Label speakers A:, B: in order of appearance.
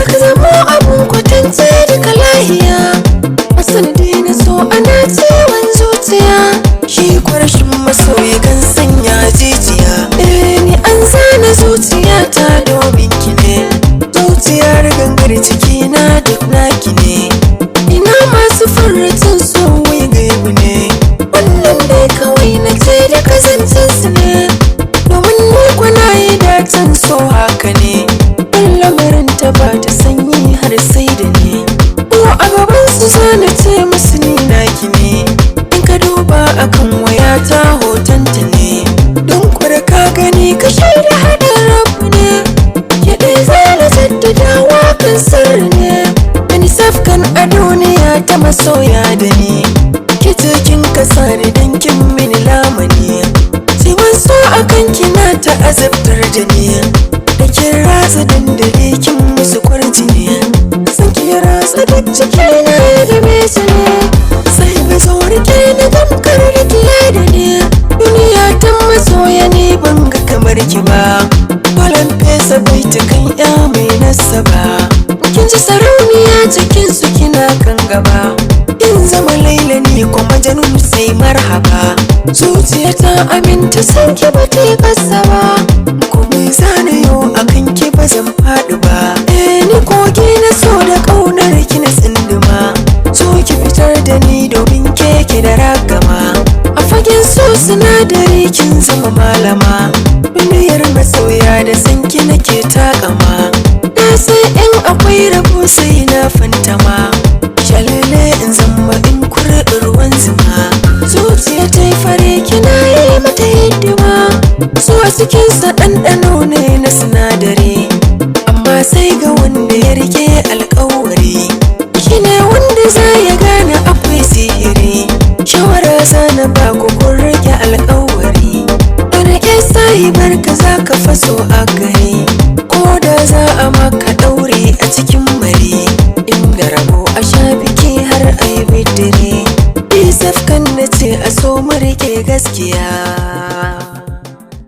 A: ka zama abun kwatance duka lahiya. A sanadi na so ana ciwon zuciya, shi kwarashin masoyi kan sanya jijiya. Ni an zana zuciyata domin ki ne, zuciyar gangar ciki na duk naki ne. Ina masu farcin so wai gaibu ne, wannan dai kawai na ce da kazancin su ne, domin ni kwana yi dacin so haka ne. Lamarin ta ba ta sanyi har sai da ne, ko a gaban su zana ce musu ni naki ne. In ka duba akan wayata hotonta ne, don kwara ka gani ka shaida hadin rabu ne. Ke dai zana jaddadawa kan sirri ne, wani safkan a duniya ta masoya da ni. Ke cikin kasa ni dan kin mini lamani, ciwon so akan kina ta azabtar da ni. Da kin ratsa dandali kin musu kwarjini, san ki ratsa duk ciki na da mesu ne. Sai ba zo rike na damkar rikiya da ni, duniya ta masoya ne ban ga kamar ki ba. Balan fesa bai ta kan ya mai nasaba, kin ji sarauniya cikin su kina kan gaba. Kin zama laila ne ko majanun sai marhaba, zuciya ta aminta san ki ba ta kasa ba. Ko me zana yo akan ki ba zan faɗi ba. Ni kogi na so da ƙaunar ki na tsinduma, so ki fitar da ni domin keke da ragama. A fagen so sinadari kin zama malama, duniyar masoya da san ki nake takama. Na sai in akwai rabo sai na fantama, shalele in zama in kurɗin ruwan zuma. Zuciya ta yi fare kina yi mata hidima, so a cikinsa ɗanɗano ne na sinadari, amma sai ga wanda ya rike alkawari. Shi ne wanda za ya gane akwai sihiri, shawara zana ba ku kun rike alkawari. Da rike sahibar ka za ka faso a gari, ko da za a maka ɗaure a cikin mari. Inda rabo a sha biki har a yi bidire, isaf kan na ce a so mu rike gaskiya.